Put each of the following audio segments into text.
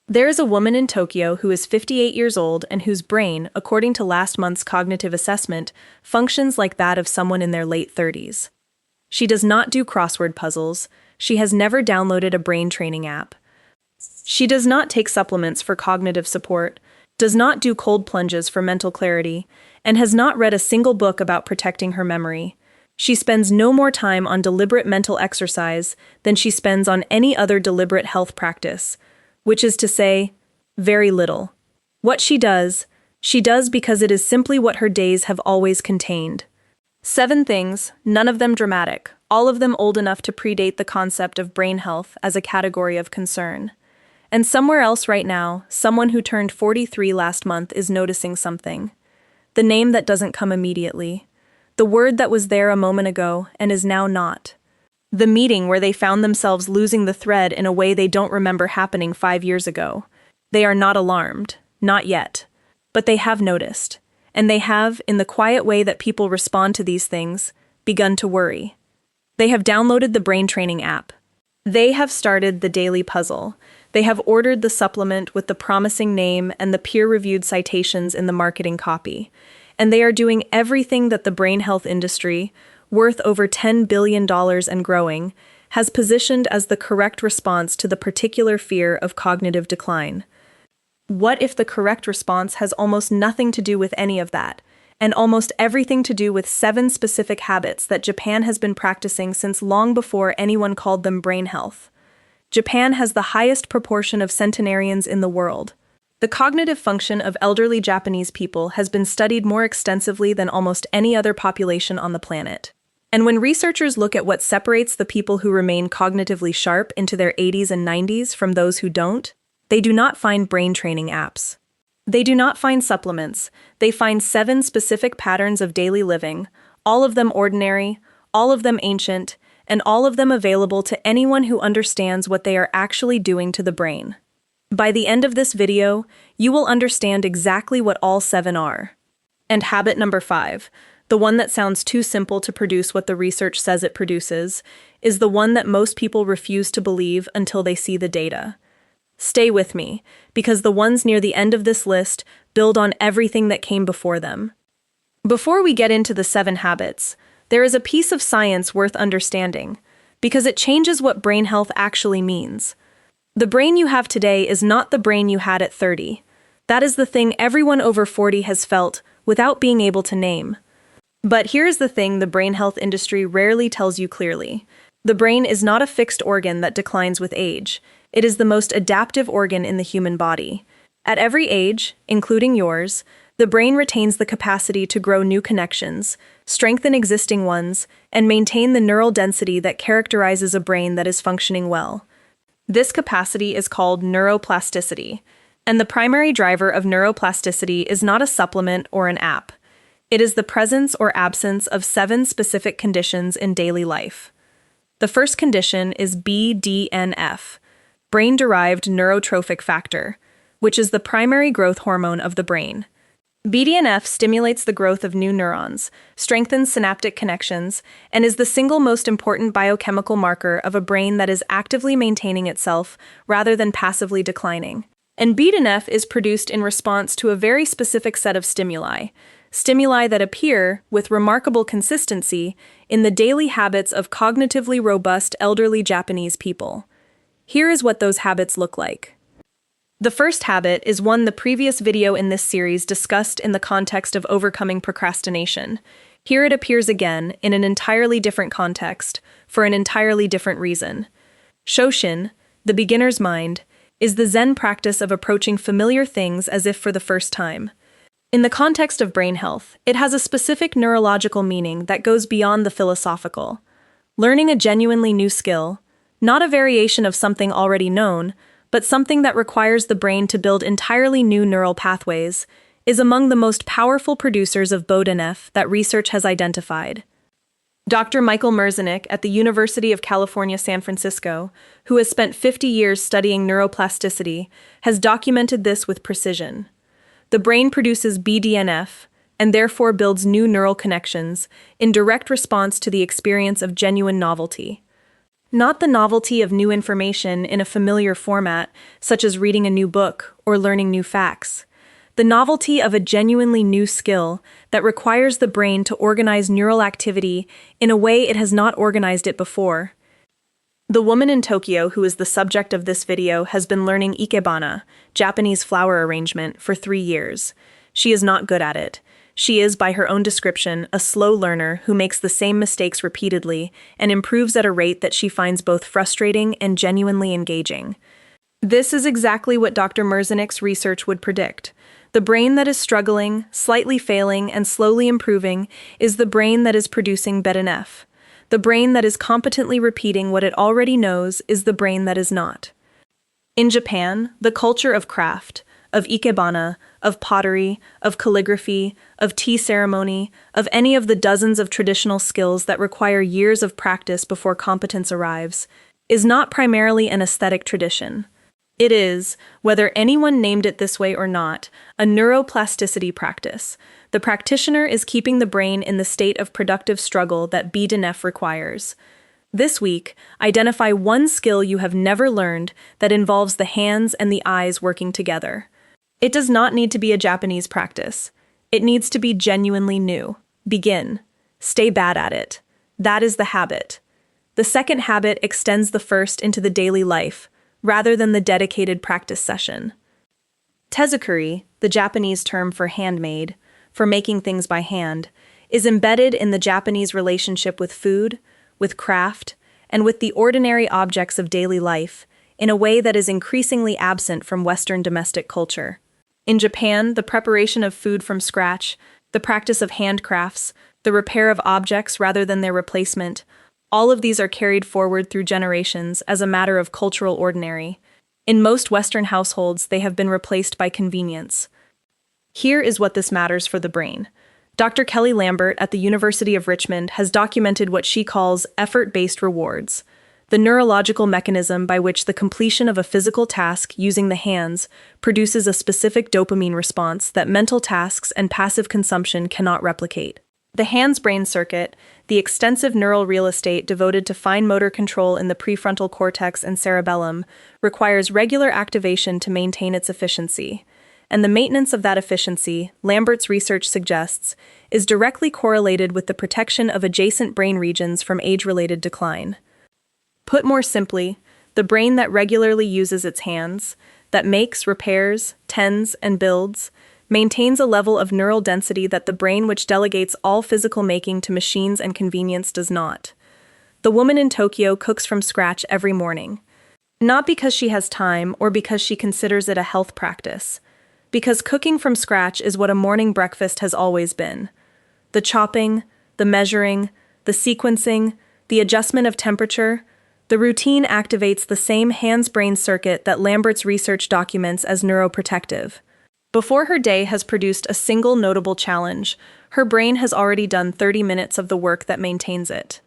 There is a woman in Tokyo who is 58 years old and whose brain, according to last month's cognitive assessment, functions like that of someone in their late 30s. She does not do crossword puzzles. She has never downloaded a brain training app. She does not take supplements for cognitive support, does not do cold plunges for mental clarity, and has not read a single book about protecting her memory. She spends no more time on deliberate mental exercise than she spends on any other deliberate health practice, which is to say, very little. What she does because it is simply what her days have always contained. 7 things, none of them dramatic, all of them old enough to predate the concept of brain health as a category of concern. And somewhere else right now, someone who turned 43 last month is noticing something. The name that doesn't come immediately. The word that was there a moment ago and is now not. The meeting where they found themselves losing the thread in a way they don't remember happening 5 years ago. They are not alarmed, not yet. But they have noticed. And they have, in the quiet way that people respond to these things, begun to worry. They have downloaded the brain training app. They have started the daily puzzle. They have ordered the supplement with the promising name and the peer-reviewed citations in the marketing copy. And they are doing everything that the brain health industry, worth over $10 billion and growing, has positioned as the correct response to the particular fear of cognitive decline. What if the correct response has almost nothing to do with any of that, and almost everything to do with 7 specific habits that Japan has been practicing since long before anyone called them brain health? Japan has the highest proportion of centenarians in the world. The cognitive function of elderly Japanese people has been studied more extensively than almost any other population on the planet. And when researchers look at what separates the people who remain cognitively sharp into their 80s and 90s from those who don't, they do not find brain training apps. They do not find supplements. They find 7 specific patterns of daily living, all of them ordinary, all of them ancient, and all of them available to anyone who understands what they are actually doing to the brain. By the end of this video, you will understand exactly what all 7 are. And habit number 5, the one that sounds too simple to produce what the research says it produces, is the one that most people refuse to believe until they see the data. Stay with me, because the ones near the end of this list build on everything that came before them. Before we get into the 7 habits, there is a piece of science worth understanding, because it changes what brain health actually means. The brain you have today is not the brain you had at 30. That is the thing everyone over 40 has felt without being able to name. But here is the thing the brain health industry rarely tells you clearly. The brain is not a fixed organ that declines with age. It is the most adaptive organ in the human body. At every age, including yours, the brain retains the capacity to grow new connections, strengthen existing ones, and maintain the neural density that characterizes a brain that is functioning well. This capacity is called neuroplasticity, and the primary driver of neuroplasticity is not a supplement or an app. It is the presence or absence of 7 specific conditions in daily life. The first condition is BDNF, brain-derived neurotrophic factor, which is the primary growth hormone of the brain. BDNF stimulates the growth of new neurons, strengthens synaptic connections, and is the single most important biochemical marker of a brain that is actively maintaining itself rather than passively declining. And BDNF is produced in response to a very specific set of stimuli that appear, with remarkable consistency, in the daily habits of cognitively robust elderly Japanese people. Here is what those habits look like. The first habit is one the previous video in this series discussed in the context of overcoming procrastination. Here it appears again in an entirely different context, for an entirely different reason. Shoshin, the beginner's mind, is the Zen practice of approaching familiar things as if for the first time. In the context of brain health, it has a specific neurological meaning that goes beyond the philosophical. Learning a genuinely new skill, not a variation of something already known, but something that requires the brain to build entirely new neural pathways, is among the most powerful producers of BDNF that research has identified. Dr. Merzenich at the University of California, San Francisco, who has spent 50 years studying neuroplasticity, has documented this with precision. The brain produces BDNF, and therefore builds new neural connections, in direct response to the experience of genuine novelty. Not the novelty of new information in a familiar format, such as reading a new book or learning new facts. The novelty of a genuinely new skill that requires the brain to organize neural activity in a way it has not organized it before. The woman in Tokyo who is the subject of this video has been learning ikebana, Japanese flower arrangement, for 3 years. She is not good at it. She is, by her own description, a slow learner who makes the same mistakes repeatedly and improves at a rate that she finds both frustrating and genuinely engaging. This is exactly what Dr. Merzenich's research would predict. The brain that is struggling, slightly failing, and slowly improving is the brain that is producing BDNF. The brain that is competently repeating what it already knows is the brain that is not. In Japan, the culture of craft, of ikebana, of pottery, of calligraphy, of tea ceremony, of any of the dozens of traditional skills that require years of practice before competence arrives, is not primarily an aesthetic tradition. It is, whether anyone named it this way or not, a neuroplasticity practice. The practitioner is keeping the brain in the state of productive struggle that BDNF requires. This week, identify one skill you have never learned that involves the hands and the eyes working together. It does not need to be a Japanese practice. It needs to be genuinely new. Begin. Stay bad at it. That is the habit. The second habit extends the first into the daily life, rather than the dedicated practice session. Tzukuri, the Japanese term for handmade, for making things by hand, is embedded in the Japanese relationship with food, with craft, and with the ordinary objects of daily life in a way that is increasingly absent from Western domestic culture. In Japan, the preparation of food from scratch, the practice of handcrafts, the repair of objects rather than their replacement, all of these are carried forward through generations as a matter of cultural ordinary. In most Western households, they have been replaced by convenience. Here is what this matters for the brain. Dr. Kelly Lambert at the University of Richmond has documented what she calls effort-based rewards, the neurological mechanism by which the completion of a physical task using the hands produces a specific dopamine response that mental tasks and passive consumption cannot replicate. The hands-brain circuit, the extensive neural real estate devoted to fine motor control in the prefrontal cortex and cerebellum, requires regular activation to maintain its efficiency. And the maintenance of that efficiency, Lambert's research suggests, is directly correlated with the protection of adjacent brain regions from age-related decline. Put more simply, the brain that regularly uses its hands, that makes, repairs, tends, and builds, maintains a level of neural density that the brain which delegates all physical making to machines and convenience does not. The woman in Tokyo cooks from scratch every morning. Not because she has time or because she considers it a health practice, because cooking from scratch is what a morning breakfast has always been. The chopping, the measuring, the sequencing, the adjustment of temperature, the routine activates the same hands-brain circuit that Lambert's research documents as neuroprotective. Before her day has produced a single notable challenge, her brain has already done 30 minutes of the work that maintains it.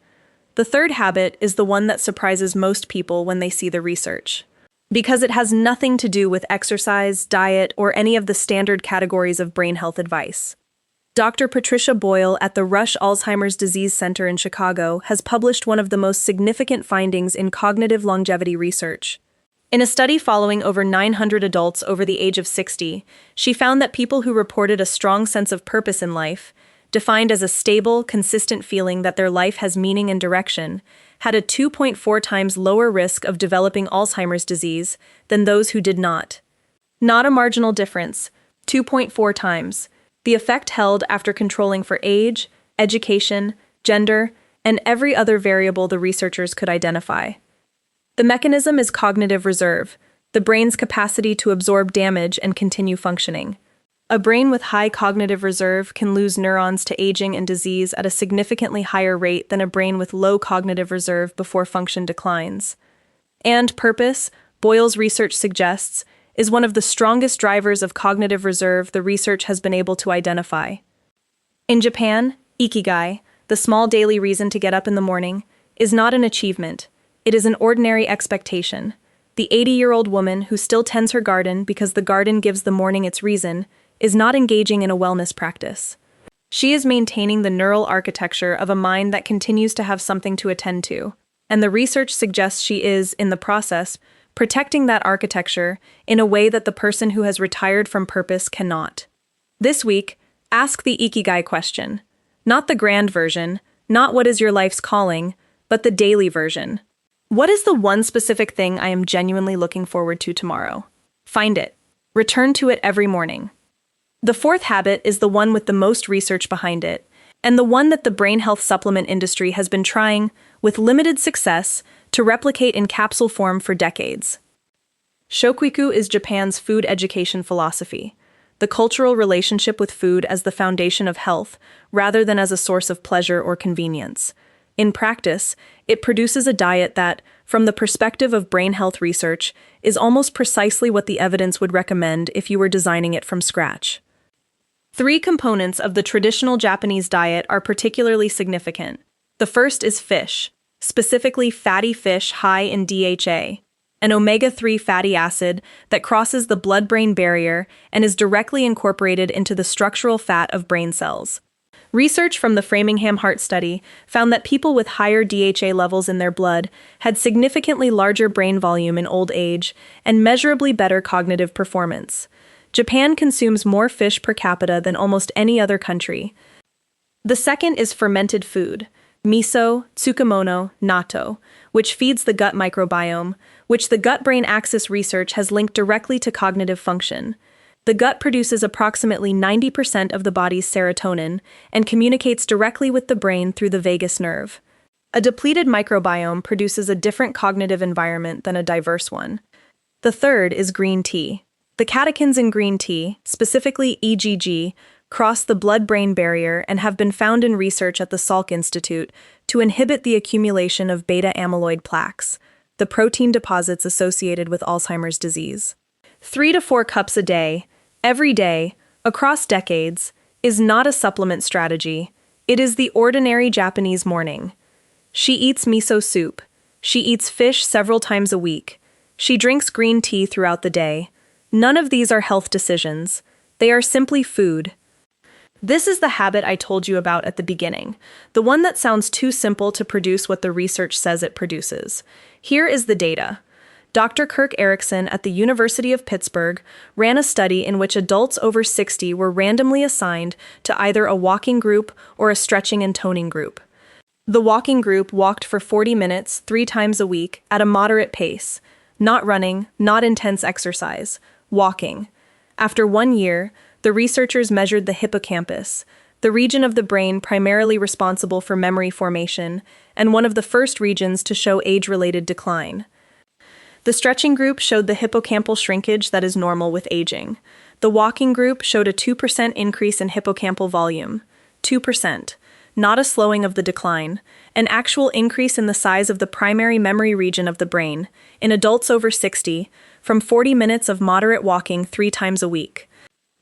The third habit is the one that surprises most people when they see the research, because it has nothing to do with exercise, diet, or any of the standard categories of brain health advice. Dr. Patricia Boyle at the Rush Alzheimer's Disease Center in Chicago has published one of the most significant findings in cognitive longevity research. In a study following over 900 adults over the age of 60, she found that people who reported a strong sense of purpose in life, defined as a stable, consistent feeling that their life has meaning and direction, had a 2.4 times lower risk of developing Alzheimer's disease than those who did not. Not a marginal difference, 2.4 times. The effect held after controlling for age, education, gender, and every other variable the researchers could identify. The mechanism is cognitive reserve, the brain's capacity to absorb damage and continue functioning. A brain with high cognitive reserve can lose neurons to aging and disease at a significantly higher rate than a brain with low cognitive reserve before function declines. And purpose, Boyle's research suggests, is one of the strongest drivers of cognitive reserve the research has been able to identify. In Japan, ikigai, the small daily reason to get up in the morning, is not an achievement. It is an ordinary expectation. The 80-year-old woman who still tends her garden because the garden gives the morning its reason is not engaging in a wellness practice. She is maintaining the neural architecture of a mind that continues to have something to attend to. and the research suggests she is, in the process, protecting that architecture in a way that the person who has retired from purpose cannot. This week, ask the Ikigai question. Not the grand version, not what is your life's calling, but the daily version. What is the one specific thing I am genuinely looking forward to tomorrow? Find it. Return to it every morning. The fourth habit is the one with the most research behind it, and the one that the brain health supplement industry has been trying, with limited success, to replicate in capsule form for decades. Shokuiku is Japan's food education philosophy, the cultural relationship with food as the foundation of health, rather than as a source of pleasure or convenience. In practice, it produces a diet that, from the perspective of brain health research, is almost precisely what the evidence would recommend if you were designing it from scratch. 3 components of the traditional Japanese diet are particularly significant. The first is fish, specifically fatty fish high in DHA, an omega-3 fatty acid that crosses the blood-brain barrier and is directly incorporated into the structural fat of brain cells. Research from the Framingham Heart Study found that people with higher DHA levels in their blood had significantly larger brain volume in old age and measurably better cognitive performance. Japan consumes more fish per capita than almost any other country. The second is fermented food, miso, tsukemono, natto, which feeds the gut microbiome, which the gut-brain axis research has linked directly to cognitive function. The gut produces approximately 90% of the body's serotonin and communicates directly with the brain through the vagus nerve. A depleted microbiome produces a different cognitive environment than a diverse one. The third is green tea. The catechins in green tea, specifically EGG, cross the blood-brain barrier and have been found in research at the Salk Institute to inhibit the accumulation of beta-amyloid plaques, the protein deposits associated with Alzheimer's disease. 3 to 4 cups a day, every day, across decades, is not a supplement strategy. It is the ordinary Japanese morning. She eats miso soup. She eats fish several times a week. She drinks green tea throughout the day. None of these are health decisions. They are simply food. This is the habit I told you about at the beginning, the one that sounds too simple to produce what the research says it produces. Here is the data. Dr. Kirk Erickson at the University of Pittsburgh ran a study in which adults over 60 were randomly assigned to either a walking group or a stretching and toning group. The walking group walked for 40 minutes 3 times a week at a moderate pace, not running, not intense exercise, walking. After 1 year, the researchers measured the hippocampus, the region of the brain primarily responsible for memory formation, and one of the first regions to show age-related decline. The stretching group showed the hippocampal shrinkage that is normal with aging. The walking group showed a 2% increase in hippocampal volume. 2%. Not a slowing of the decline, an actual increase in the size of the primary memory region of the brain, in adults over 60, from 40 minutes of moderate walking 3 times a week.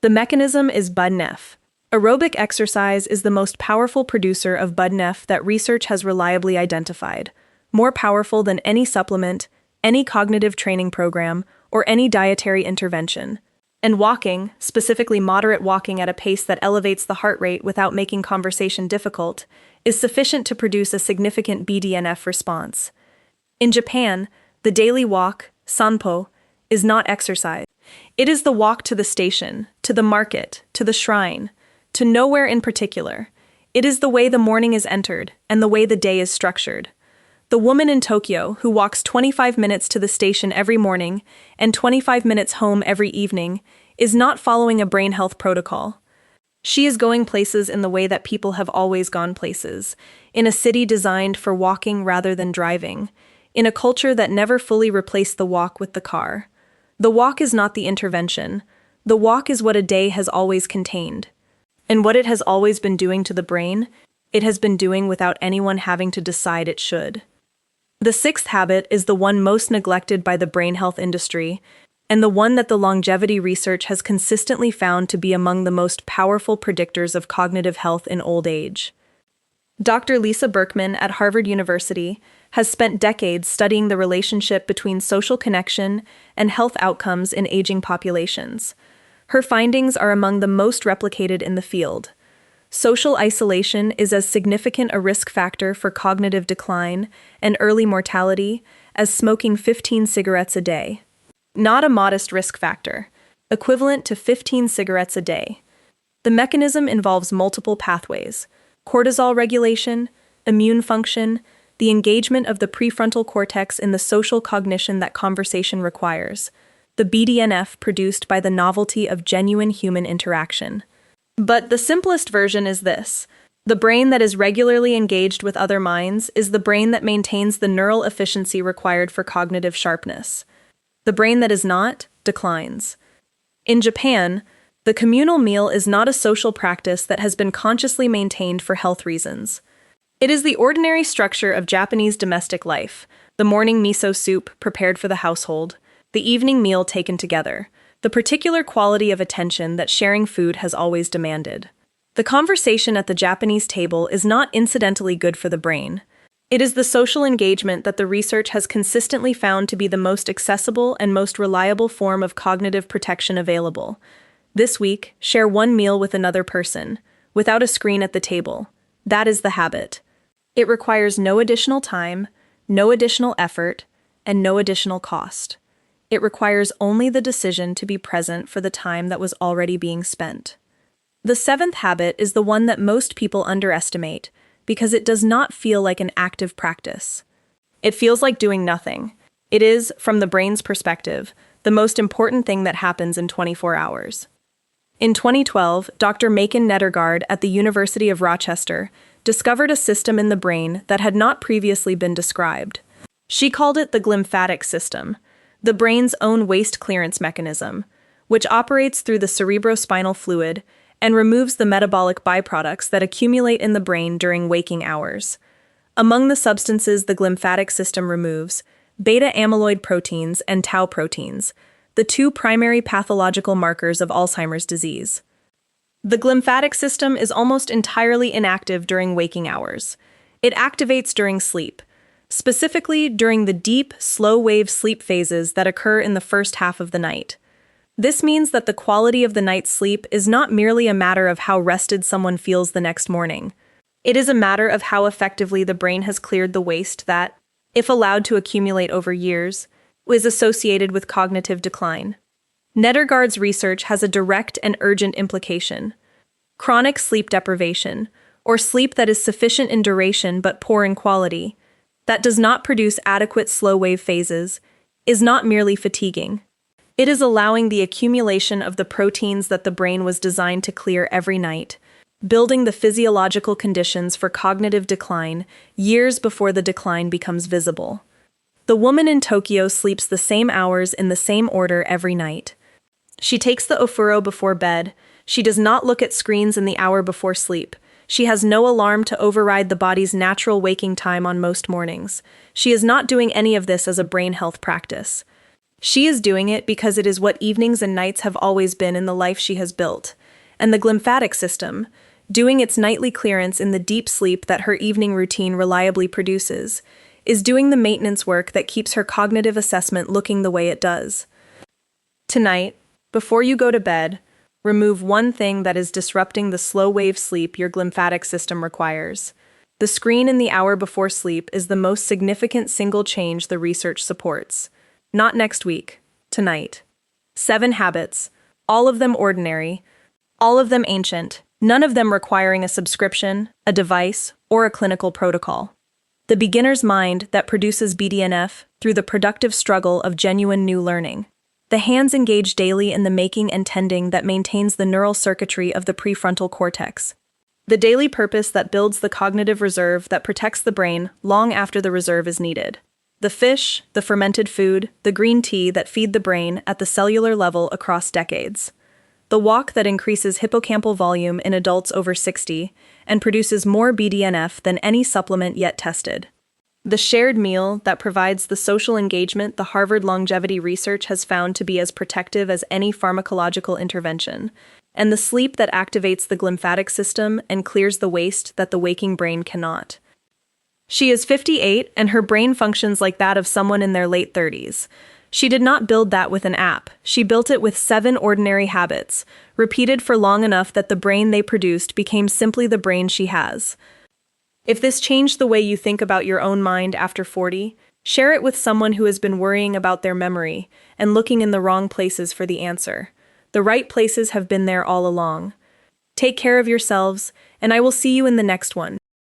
The mechanism is BDNF. Aerobic exercise is the most powerful producer of BDNF that research has reliably identified, more powerful than any supplement, any cognitive training program, or any dietary intervention. And walking, specifically moderate walking at a pace that elevates the heart rate without making conversation difficult, is sufficient to produce a significant BDNF response. In Japan, the daily walk, sanpo, is not exercise. It is the walk to the station, to the market, to the shrine, to nowhere in particular. It is the way the morning is entered and the way the day is structured. The woman in Tokyo who walks 25 minutes to the station every morning and 25 minutes home every evening is not following a brain health protocol. She is going places in the way that people have always gone places, in a city designed for walking rather than driving, in a culture that never fully replaced the walk with the car. The walk is not the intervention. The walk is what a day has always contained. And what it has always been doing to the brain, it has been doing without anyone having to decide it should. The 6th habit is the one most neglected by the brain health industry, and the one that the longevity research has consistently found to be among the most powerful predictors of cognitive health in old age. Dr. Lisa Berkman at Harvard University has spent decades studying the relationship between social connection and health outcomes in aging populations. Her findings are among the most replicated in the field. social isolation is as significant a risk factor for cognitive decline and early mortality as smoking 15 cigarettes a day. Not a modest risk factor, equivalent to 15 cigarettes a day. The mechanism involves multiple pathways: cortisol regulation, immune function, the engagement of the prefrontal cortex in the social cognition that conversation requires, the BDNF produced by the novelty of genuine human interaction. But the simplest version is this: the brain that is regularly engaged with other minds is the brain that maintains the neural efficiency required for cognitive sharpness. The brain that is not declines. In Japan, the communal meal is not a social practice that has been consciously maintained for health reasons. It is the ordinary structure of Japanese domestic life: the morning miso soup prepared for the household, the evening meal taken together, the particular quality of attention that sharing food has always demanded. The conversation at the Japanese table is not incidentally good for the brain. It is the social engagement that the research has consistently found to be the most accessible and most reliable form of cognitive protection available. This week, share one meal with another person, without a screen at the table. That is the habit. It requires no additional time, no additional effort, and no additional cost. It requires only the decision to be present for the time that was already being spent. The seventh habit is the one that most people underestimate because it does not feel like an active practice. It feels like doing nothing. It is, from the brain's perspective, the most important thing that happens in 24 hours. In 2012, Dr. Maiken Nedergaard at the University of Rochester discovered a system in the brain that had not previously been described. She called it the glymphatic system, the brain's own waste clearance mechanism, which operates through the cerebrospinal fluid and removes the metabolic byproducts that accumulate in the brain during waking hours. Among the substances the glymphatic system removes, beta-amyloid proteins and tau proteins, the two primary pathological markers of Alzheimer's disease. The glymphatic system is almost entirely inactive during waking hours. It activates during sleep, specifically during the deep, slow-wave sleep phases that occur in the first half of the night. This means that the quality of the night's sleep is not merely a matter of how rested someone feels the next morning. It is a matter of how effectively the brain has cleared the waste that, if allowed to accumulate over years, is associated with cognitive decline. Nedergaard's research has a direct and urgent implication. Chronic sleep deprivation, or sleep that is sufficient in duration but poor in quality, that does not produce adequate slow-wave phases, is not merely fatiguing. It is allowing the accumulation of the proteins that the brain was designed to clear every night, building the physiological conditions for cognitive decline years before the decline becomes visible. The woman in Tokyo sleeps the same hours in the same order every night. She takes the ofuro before bed. She does not look at screens in the hour before sleep. She has no alarm to override the body's natural waking time on most mornings. She is not doing any of this as a brain health practice. She is doing it because it is what evenings and nights have always been in the life she has built. And the glymphatic system, doing its nightly clearance in the deep sleep that her evening routine reliably produces, is doing the maintenance work that keeps her cognitive assessment looking the way it does. Tonight, before you go to bed, remove one thing that is disrupting the slow-wave sleep your glymphatic system requires. The screen in the hour before sleep is the most significant single change the research supports. Not next week, tonight. 7 habits, all of them ordinary, all of them ancient, none of them requiring a subscription, a device, or a clinical protocol. The beginner's mind that produces BDNF through the productive struggle of genuine new learning. The hands engage daily in the making and tending that maintains the neural circuitry of the prefrontal cortex. The daily purpose that builds the cognitive reserve that protects the brain long after the reserve is needed. The fish, the fermented food, the green tea that feed the brain at the cellular level across decades. The walk that increases hippocampal volume in adults over 60 and produces more BDNF than any supplement yet tested. The shared meal that provides the social engagement the Harvard longevity research has found to be as protective as any pharmacological intervention, and the sleep that activates the glymphatic system and clears the waste that the waking brain cannot. She is 58 and her brain functions like that of someone in their late 30s. She did not build that with an app. She built it with 7 ordinary habits, repeated for long enough that the brain they produced became simply the brain she has. If this changed the way you think about your own mind after 40, share it with someone who has been worrying about their memory and looking in the wrong places for the answer. The right places have been there all along. Take care of yourselves, and I will see you in the next one.